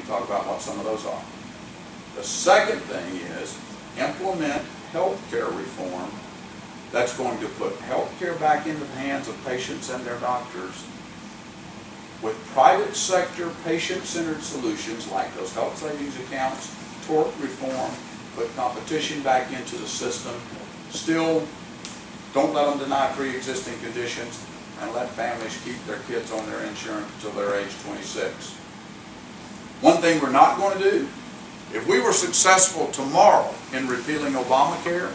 can talk about what some of those are. The second thing is implement healthcare reform that's going to put healthcare back into the hands of patients and their doctors with private sector patient-centered solutions like those health savings accounts, tort reform, put competition back into the system. Still, don't let them deny pre-existing conditions, and let families keep their kids on their insurance until they're age 26. One thing we're not going to do, if we were successful tomorrow in repealing Obamacare,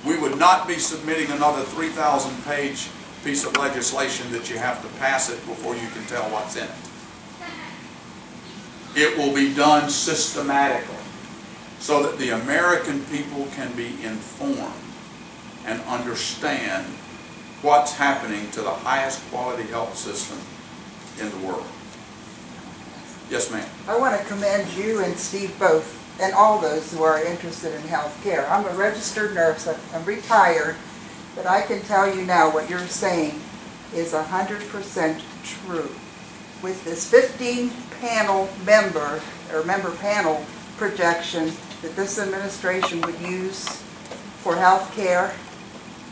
we would not be submitting another 3,000-page piece of legislation that you have to pass it before you can tell what's in it. It will be done systematically so that the American people can be informed and understand what's happening to the highest quality health system in the world. Yes, ma'am. I want to commend you and Steve both, and all those who are interested in health care. I'm a registered nurse. I'm retired, but I can tell you now what you're saying is 100% true. With this 15-panel member panel projection that this administration would use for health care,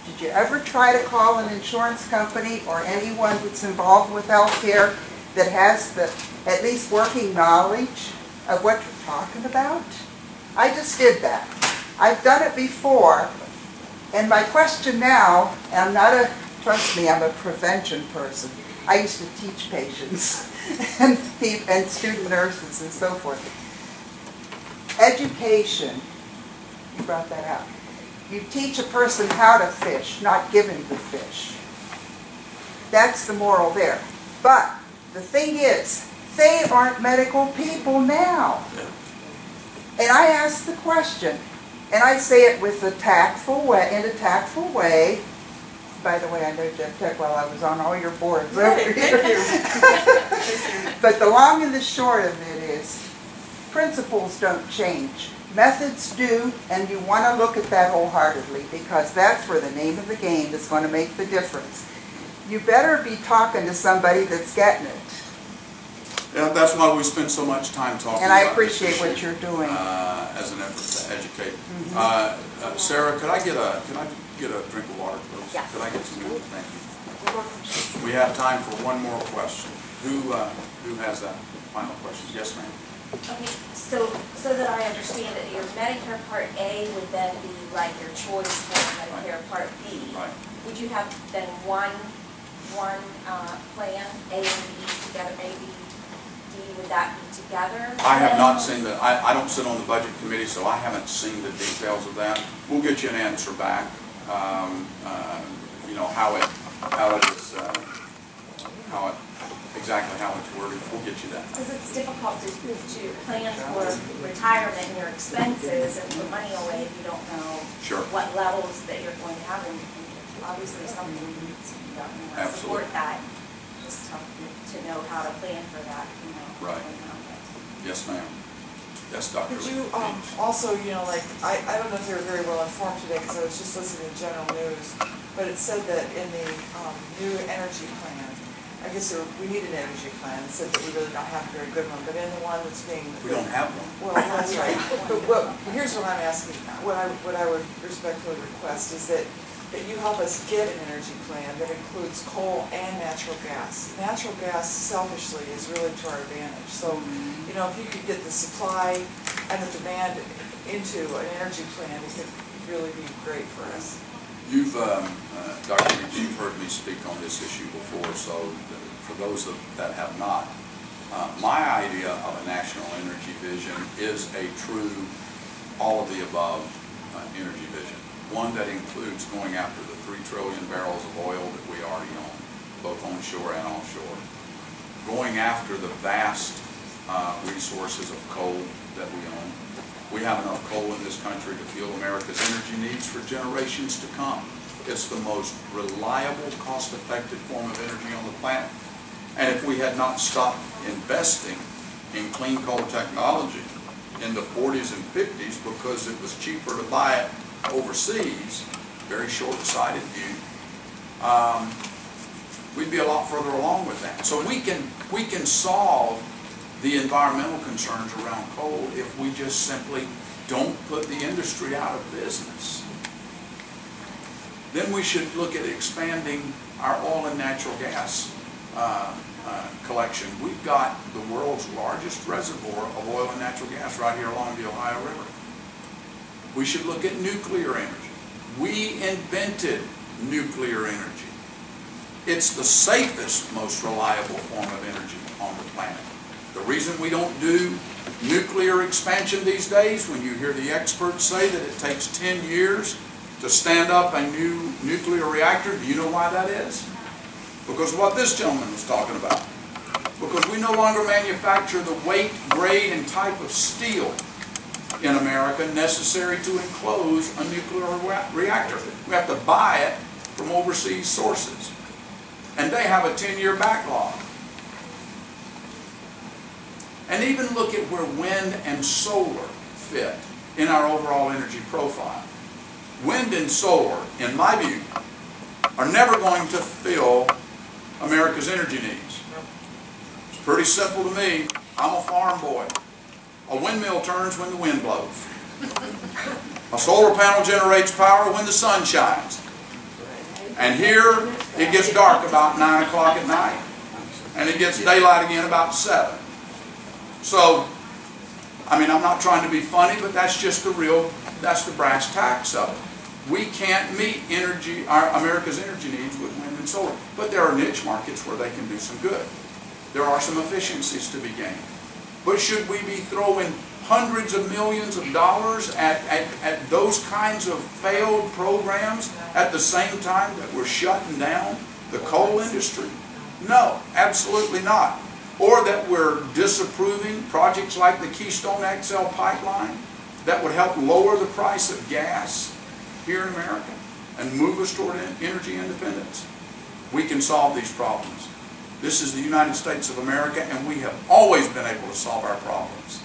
did you ever try to call an insurance company or anyone that's involved with health care that has the at least working knowledge of what you're talking about? I just did that. I've done it before, and my question now, and trust me, I'm a prevention person. I used to teach patients and student nurses and so forth. Education, you brought that out. You teach a person how to fish, not give him the fish. That's the moral there. But the thing is, they aren't medical people now. And I ask the question, and I say it with a tactful way, in a tactful way. By the way, I know Jeff Tech while I was on all your boards over here. Thank you. But the long and the short of it is, principles don't change. Methods do, and you want to look at that wholeheartedly, because that's where the name of the game is going to make the difference. You better be talking to somebody that's getting it. Yeah, that's why we spend so much time talking and about I appreciate what you're doing. As an effort to educate. Sarah, could I get a drink of water, please? Yes. Could I get some water? Thank you. We have time for one more question. Who has that final question? Yes, ma'am. Okay, so that I understand it, your Medicare Part A would then be like your choice for Medicare Part B. Right. Would you have then one plan, A and B together, A, B, D, would that be together? I have not seen the, I don't sit on the budget committee, so I haven't seen the details of that. We'll get you an answer back, you know, exactly how it's worded. We'll get you that. Because it's difficult to plan for retirement and your expenses and put money away if you don't know what levels that you're going to have. And obviously something needs to be done to support that. It's tough to know how to plan for that, you know. Right. Yes, ma'am. Yes, Dr. Could you also, you know, like, I don't know if they were very well informed today because I was just listening to general news, but it said that in the new energy plan, I guess we need an energy plan. It said that we really don't have a very good one, but in the one that's being... We don't have one. Well, that's right. But here's what I'm asking. What I would respectfully request is that you help us get an energy plan that includes coal and natural gas. Natural gas, selfishly, is really to our advantage. So, you know, if you could get the supply and the demand into an energy plan, it could really be great for us. You've, Dr. Reeves, you've heard me speak on this issue before, so for those that have not, my idea of a national energy vision is a true all-of-the-above energy vision. One that includes going after the 3 trillion barrels of oil that we already own, both onshore and offshore. Going after the vast resources of coal that we own. We have enough coal in this country to fuel America's energy needs for generations to come. It's the most reliable, cost-effective form of energy on the planet. And if we had not stopped investing in clean coal technology in the 40s and 50s because it was cheaper to buy it overseas, very short-sighted view, we'd be a lot further along with that. So we can solve the environmental concerns around coal if we just simply don't put the industry out of business. Then we should look at expanding our oil and natural gas collection. We've got the world's largest reservoir of oil and natural gas right here along the Ohio River. We should look at nuclear energy. We invented nuclear energy. It's the safest, most reliable form of energy on the planet. The reason we don't do nuclear expansion these days, when you hear the experts say that it takes 10 years to stand up a new nuclear reactor, do you know why that is? Because what this gentleman was talking about. Because we no longer manufacture the weight, grade, and type of steel in America necessary to enclose a nuclear reactor. We have to buy it from overseas sources. And they have a 10-year backlog. And even look at where wind and solar fit in our overall energy profile. Wind and solar, in my view, are never going to fill America's energy needs. It's pretty simple to me. I'm a farm boy. A windmill turns when the wind blows. A solar panel generates power when the sun shines. And here it gets dark about 9 o'clock at night. And it gets daylight again about 7. So, I mean, I'm not trying to be funny, but that's just that's the brass tacks of it. We can't meet America's energy needs with wind and solar. But there are niche markets where they can do some good. There are some efficiencies to be gained. But should we be throwing hundreds of millions of dollars at those kinds of failed programs at the same time that we're shutting down the coal industry? No, absolutely not. Or that we're disapproving projects like the Keystone XL pipeline that would help lower the price of gas here in America and move us toward energy independence. We can solve these problems. This is the United States of America, and we have always been able to solve our problems.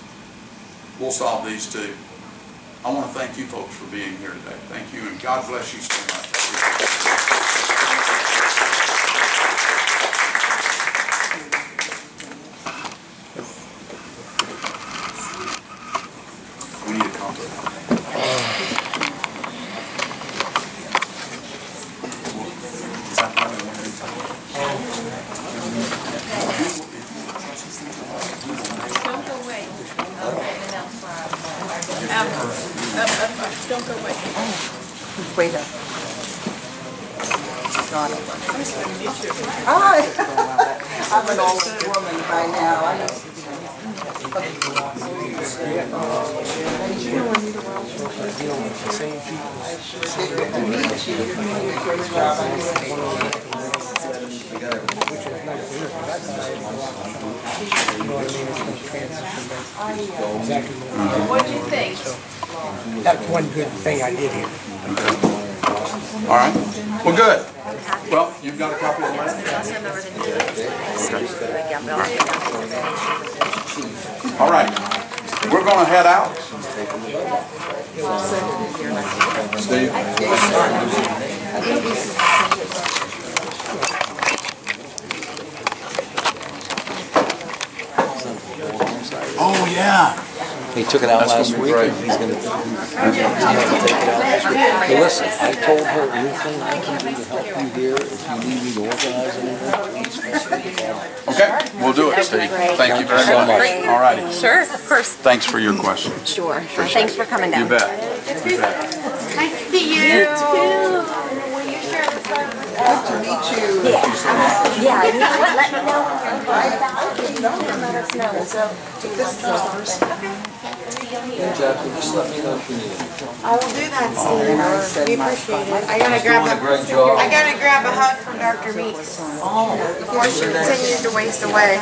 We'll solve these too. I want to thank you folks for being here today. Thank you, and God bless you so much. We need a compliment. Don't go away. Wait up. Got it. I'm an old woman by now. What do you think? That's one good thing I did here. All right. Well, good. Well, you've got a copy of the letter? All right. We're going to head out. Steve? Oh, yeah. He took it out last week, and he's going to take it out this week. Hey, listen, I told her anything I can do to help you here. If you need me to organize anything, please feel free to call. Okay, we'll do it, Steve. Thank you very much. All righty. Sure, of course. Thanks for your question. Sure. Thanks for coming down. You bet. You bet. Nice to see you. You too. Will you share the phone? Nice to meet you. Yeah, you know what? Let me know when you're let us know. So, Hey, Jackie, just let me know if you need it. I will do that, Steve. We appreciate it. I gotta Doing a great job. grab a hug from Dr. Meeks before she continues to waste away.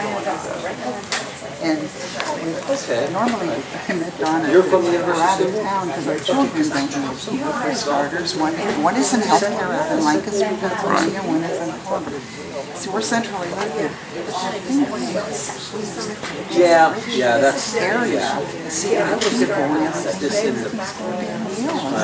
And Okay. normally I met Donna. You're from the We're out University? of town because our children don't know for starters. One is in healthcare out in Lancaster, Pennsylvania, one is in Harvard. So we're centrally located. Yeah, that's Scary. See, I was just in the.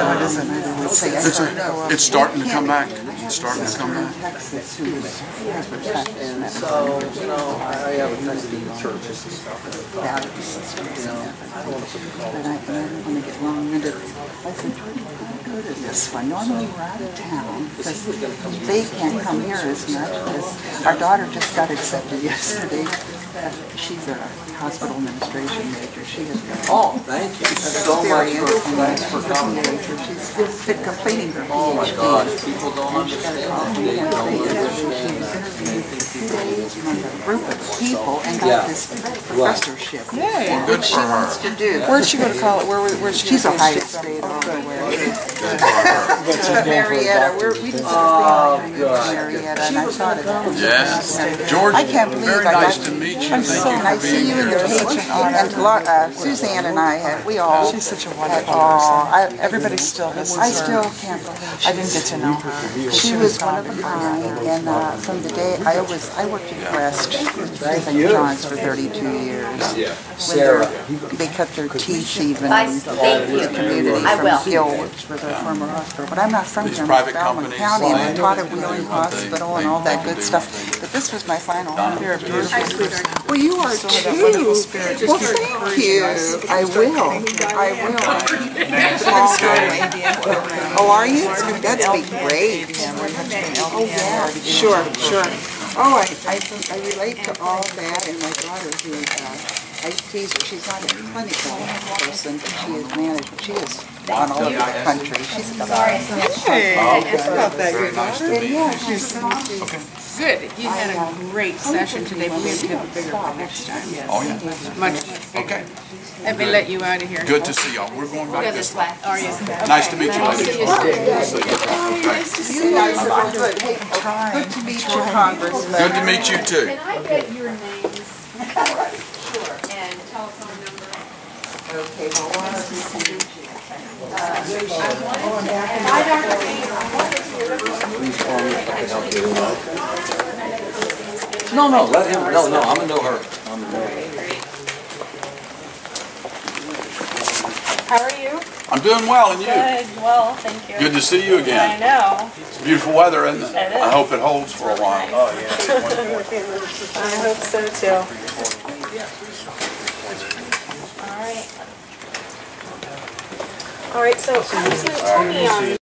it doesn't matter. It's starting to come back. It's starting to come down. Texas who has protected And so, you know, I have a tendency to churches and stuff. values systems and everything. But I didn't want to get long-winded. I said, Jordan, how good is this one? Normally we're out of town because they can't come here as much because our daughter just got accepted yesterday. She's a hospital administration major. She has Oh, thank you so much for coming. She's been completing her PhD. Oh my gosh, people don't understand. They don't understand. Group of people and got this professorship. Yeah. Good She for her. wants to do. Where's she going to call it? Where's she? She's Ohio State all the way. Marietta. We just Marietta, and I thought of that. Yes. George, I can't believe very I nice got- to meet you. I'm Thank so you nice for to see being you in the here. page, and Suzanne and I had, we all. She's such a wonderful person. Everybody still listens to her. I still can't believe I didn't get to know her. she was one of a kind, and from the day I worked at Crest St. John's for 32 years. Sarah. They cut their teeth even Thank in you. the community I will. from Gill, which was a former hospital. But I'm not from These here, I'm private from Baldwin companies, County, and I they taught do at Wheeling what they- Hospital and they all that want to good do stuff. what they do. But this was my final Donna? home. You're a beautiful person. Well, you are too. wonderful spirit. Well, thank you. I will. I will. Oh, are you? That'd be great. Oh, yeah. Sure, sure. Oh, I relate to all that, and my daughter who, I tease her, she's not a clinical person, but she is managed, she is gone all over the country. She's Hey, about that. Very nice to meet you. Good. You had a great session today, but we have to have a bigger one next time. Oh, yeah. Much bigger. Okay. Let me let you out of here. Good to see y'all. We're going back this way. Are you? Nice to meet you, ladies. You guys are good. Hey, good to meet you, Congressman. Good to meet you, too. Can I get your names? And telephone number? Okay, well, why don't we see you? Hi, Dr. Bates. No, let him, no, I'm gonna know her. How are you? I'm doing well, and you? Good, well, thank you. Good to see you I again. know. It's beautiful weather, isn't it? It is. I hope it holds for a while. Oh, yeah. I hope so too. All right. All right, so Congressman, tell me